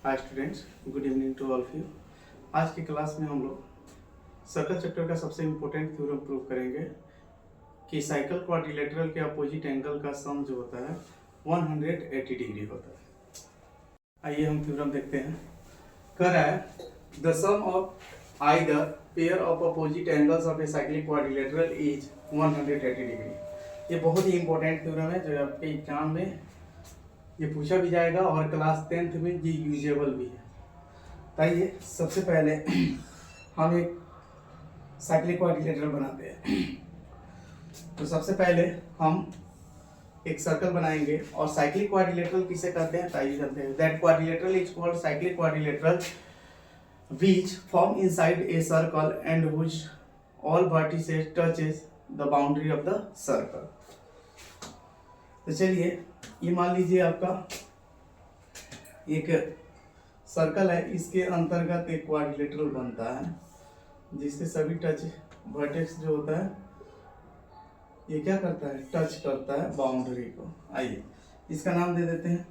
Hi students, good evening to all of you. आज की class में हम लोग सर्कल चैप्टर का सबसे इम्पोर्टेंट थ्योरम प्रूव करेंगे कि साइकिल क्वाड्रिलेटरल के अपोजिट एंगल का सम जो होता है 180 डिग्री होता है। आइए हम थ्योरम देखते हैं। कह रहा है the sum of either pair of opposite angles of a cyclic quadrilateral is 180 degree. ये बहुत ही इंपॉर्टेंट थ्योरम है जो आपके एग्जाम में ये पूछा भी जाएगा और क्लास 10th में ये यूजेबल भी है। ताइए सबसे पहले हम एक साइक्लिक क्वाड्रिलेटरल बनाते हैं। तो सबसे पहले हम एक सर्कल बनाएंगे और साइक्लिक क्वाड्रिलेटरल किसे कहते हैं ताइए जानते हैं। That quadrilateral is called cyclic quadrilateral which form inside a circle and which all vertices touches the boundary of the circle. तो चलिए ये मान लीजिए आपका एक सर्कल है, इसके अंतर्गत एक क्वाड्रिलेटरल बनता है जिसके सभी टच वर्टेक्स जो होता है ये क्या करता है, टच करता है बाउंड्री को। आइए इसका नाम दे देते हैं,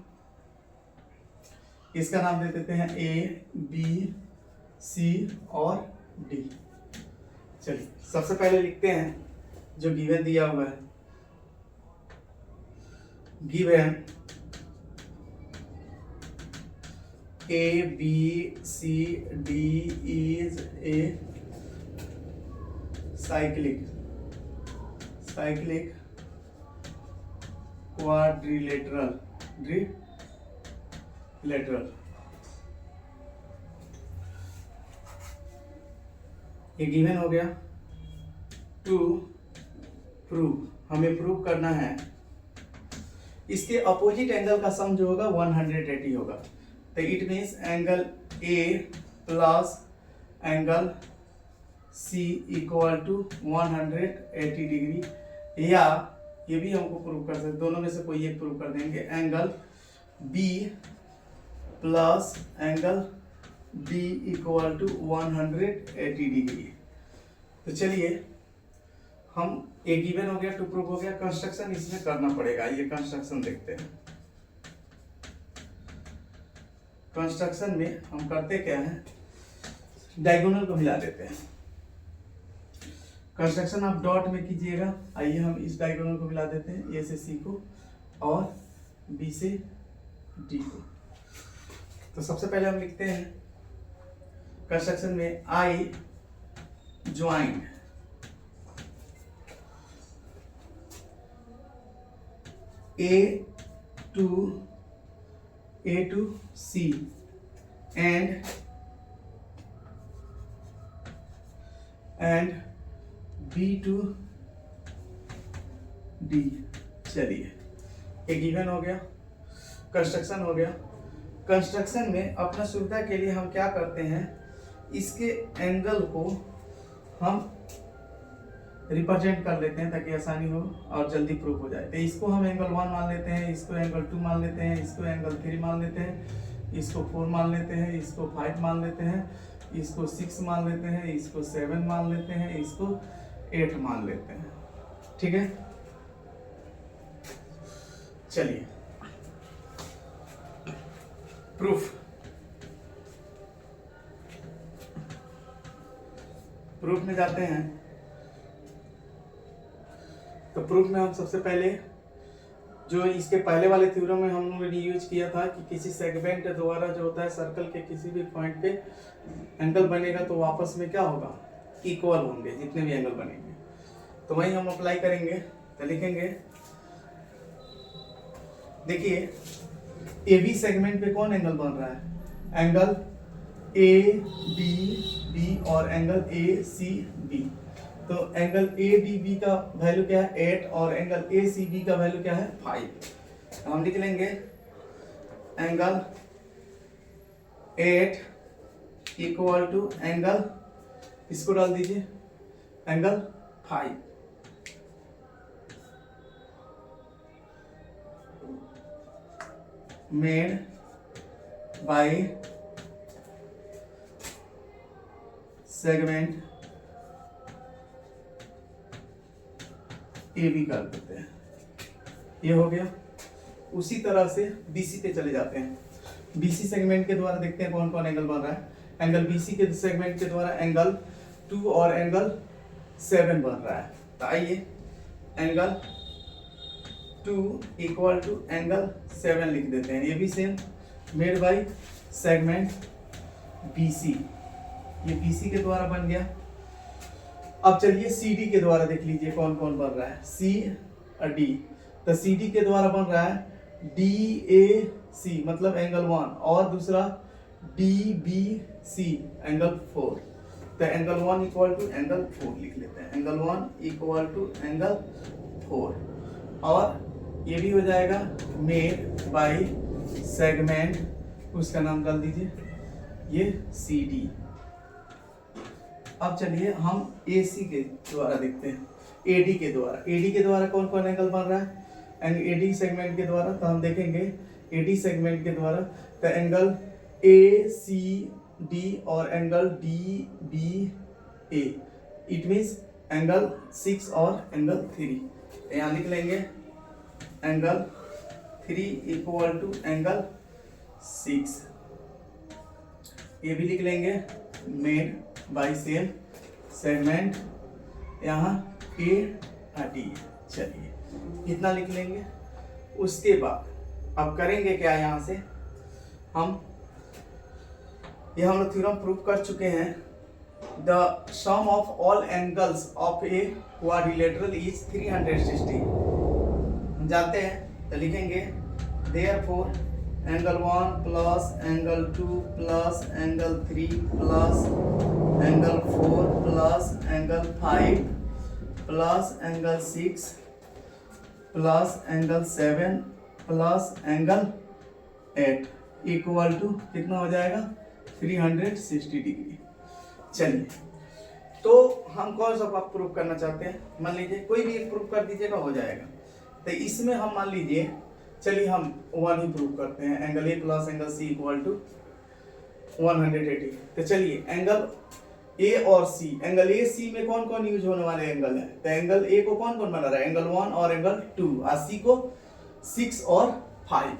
इसका नाम दे देते हैं ए बी सी और डी। चलिए सबसे पहले लिखते हैं जो गिवन दिया हुआ है। Given A B C D is a cyclic quadrilateral ये गिवन हो गया। टू प्रूव, हमें प्रूव करना है इसके अपोजिट एंगल का सम जो होगा 180 होगा। तो it means angle A plus angle C equal to 180 degree, या ये भी हमको प्रूव कर सकते, दोनों में से कोई एक प्रूव कर देंगे। Angle B plus angle D equal to 180 degree. तो चलिए हम एक गिवन हो गया, टू प्रूव हो गया, कंस्ट्रक्शन इसमें करना पड़ेगा। ये कंस्ट्रक्शन देखते हैं। कंस्ट्रक्शन में हम करते क्या है, डायगोनल को मिला देते हैं। कंस्ट्रक्शन आप डॉट में कीजिएगा। आइए हम इस डायगोनल को मिला देते हैं, ए से सी को और बी से डी को। तो सबसे पहले हम लिखते हैं कंस्ट्रक्शन में I joined A to C and B to D। चलिए एक गिवन हो गया, कंस्ट्रक्शन हो गया। कंस्ट्रक्शन में अपना सुविधा के लिए हम क्या करते हैं, इसके एंगल को हम रिप्रेजेंट कर लेते हैं ताकि आसानी हो और जल्दी प्रूफ हो जाए। तो इसको हम एंगल 1 मान लेते हैं, इसको एंगल 2 मान लेते हैं, इसको एंगल 3 मान लेते हैं, इसको 4 मान लेते हैं, इसको 5 मान लेते हैं, इसको 6 मान लेते हैं, इसको 7 मान लेते हैं, इसको 8 मान लेते हैं। ठीक है, चलिए प्रूफ में जाते हैं। तो प्रूफ में हम सबसे पहले जो इसके पहले वाले थ्योरम में हम लोगों ने यूज किया था कि किसी सेगमेंट द्वारा जो होता है सर्कल के किसी भी पॉइंट पे एंगल बनेगा तो आपस में क्या होगा, इक्वल होंगे जितने भी एंगल बनेंगे। तो वही हम अप्लाई करेंगे। तो लिखेंगे, देखिए ए बी सेगमेंट पे कौन एंगल बन रहा है, एंगल ए बी बी और एंगल ए सी बी। तो एंगल ए डी बी का वैल्यू क्या है 8 और एंगल ए सी बी का वैल्यू क्या है 5। हम लिख लेंगे एंगल 8 इक्वल टू एंगल, इसको डाल दीजिए angle 5। Made by segment A B कर देते हैं। ये हो गया। उसी तरह से BC पे चले जाते हैं। बीसी सेगमेंट के द्वारा देखते हैं कौन कौन एंगल बन रहा है। एंगल बीसी के सेगमेंट के द्वारा एंगल 2 और एंगल 7 बन रहा है। तो आइए एंगल 2 इक्वल टू एंगल 7 लिख देते हैं। ये भी same made by segment BC, ये बीसी के द्वारा बन गया। अब चलिए CD के द्वारा देख लीजिए कौन कौन बन रहा है। C और D, तो CD के द्वारा बन रहा है DAC मतलब एंगल 1, और दूसरा DBC एंगल 4। तो एंगल 1 इक्वल टू एंगल 4 लिख लेते हैं। एंगल 1 इक्वल टू एंगल 4, और ये भी हो जाएगा मेड बाय सेगमेंट, उसका नाम डाल दीजिए ये CD। अब चलिए हम AC के द्वारा देखते हैं, AD के द्वारा। AD के द्वारा कौन कौन एंगल बन रहा है AD सेगमेंट के द्वारा, तो हम देखेंगे AD सेगमेंट के द्वारा तो एंगल ACD और angle DBA, it means angle 6 और एंगल 3। यहाँ लिख लेंगे एंगल 3 इक्वल टू एंगल 6, ये भी लिख लेंगे मेड बाय सेम सेगमेंट यहाँ AD। चलिए इतना लिख लेंगे। उसके बाद अब करेंगे क्या, यहाँ से हम लोग थ्योरम प्रूव कर चुके हैं। The sum of all angles of a quadrilateral is 360। हम जानते हैं, तो लिखेंगे therefore angle 1 plus angle 2 plus angle 3 plus angle 4 plus angle 5 plus angle 6 plus angle 7 plus angle 8 equal to कितना हो जाएगा 360 डिग्री। चलिए तो हम कौन सा प्रूव करना चाहते हैं, मान लीजिए कोई भी एक प्रूव कर दीजिएगा हो जाएगा। तो इसमें हम मान लीजिए, चलिए हम 1 ही प्रूव करते हैं, angle A plus angle C equal to 180। तो चलिए एंगल A और C, एंगल A C में कौन कौन यूज होने वाले एंगल है, तो एंगल A को कौन कौन बना रहा है, एंगल 1 और एंगल 2, और C को 6 और 5।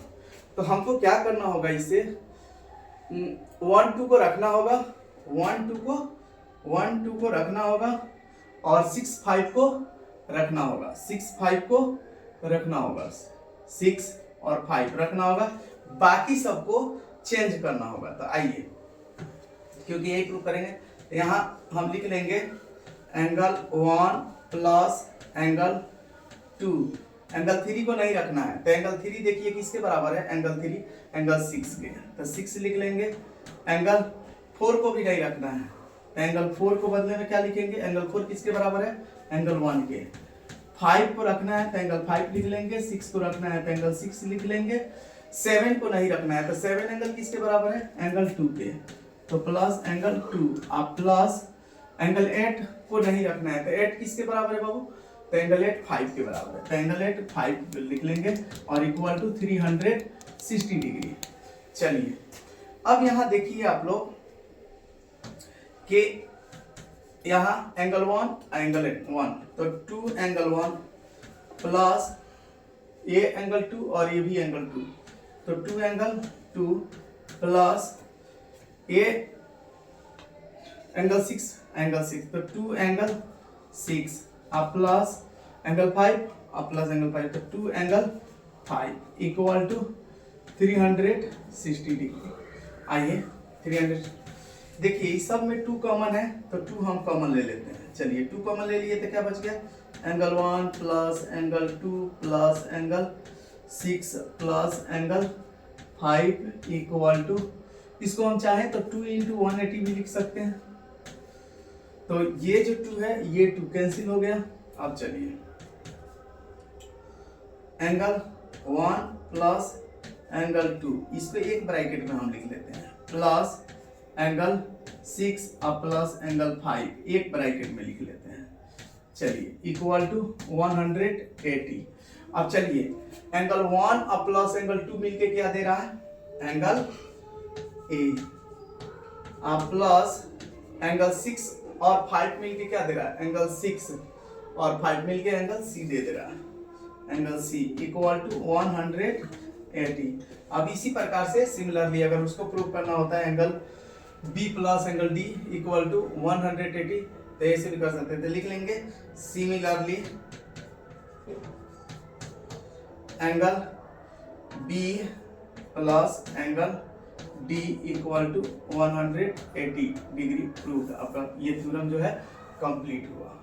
तो हमको क्या करना होगा, इसे 1 2 को रखना होगा, 1 2 को रखना होगा, और 6 5 को रखना होगा, 6 5 को रखना होगा, 6 और 5 रखना होगा, बाकी सबको चेंज करना होगा। तो आइए, क्योंकि यही प्रूव करेंगे, यहाँ हम लिख लेंगे एंगल 1 प्लस एंगल 2। एंगल 3 को नहीं रखना है, तो एंगल 3 देखिए किसके बराबर है, एंगल 3 एंगल 6 के, तो 6 लिख लेंगे। एंगल 4 को भी नहीं रखना है, तो एंगल 4 को बदले में क्या लिखेंगे, एंगल 4 किसके बराबर है, एंगल 1 के। 5 को रखना है तो एंगल 5 लिख लेंगे, 6 को रखना है तो एंगल 6 लिख लेंगे, 7 को नहीं रखना है तो 7 एंगल किसके बराबर है, एंगल 2 के, तो प्लस एंगल 2, आप प्लस एंगल 8 को नहीं रखना है तो 8 किसके बराबर है बाबू, तो एंगल 8 5 के बराबर है, तो एंगल 8 5 लिख लेंगे और इक्वल टू 360 डिग्री। चलिए अब यहाँ देखिए आप लोग कि यहाँ एंगल 1 एंगल 1, तो 2 एंगल 1 प्लस ये एंगल 2 और ये भी एंगल 2, तो 2 एंगल 2 प्लस ये एंगल 6 तो 2 एंगल 6 आप प्लस एंगल 5 आप प्लस एंगल 5, तो 2 एंगल 5 इक्वल टू 360 डिग्री। आइए 300, देखिए इस सब में 2 कॉमन है तो 2 हम कॉमन ले लेते हैं। चलिए 2 कॉमन ले लिए तो क्या बच गया, angle 1 plus angle 2 plus angle 6 plus angle 5 equal to, इसको हम चाहें तो 2 इंटू 180 भी लिख सकते हैं। तो ये जो 2 है ये 2 कैंसिल हो गया। अब चलिए एंगल 1 प्लस एंगल 2, इसको एक ब्रैकेट में हम लिख लेते हैं, प्लस एंगल 6 अब प्लस एंगल 5 एक ब्रैकेट में लिख लेते हैं। चलिए इक्वल टू 180। अब चलिए एंगल 1 अब प्लस एंगल 2 मिलके क्या दे रहा है, एंगल ए, अब प्लस एंगल 6 और 5 मिलके क्या दे रहा है, एंगल 6 और 5 मिलके एंगल सी दे रहा है, एंगल सी इक्वल टू 180 180। अब इसी प्रकार से सिमिलरली अगर उसको प्रूव करना होता है angle B plus angle D equal to 180, तो ऐसे भी कर सकते हैं। तो लिख लेंगे similarly angle B plus angle D equal to 180 degree proved. आपका ये थ्योरम जो है कंप्लीट हुआ।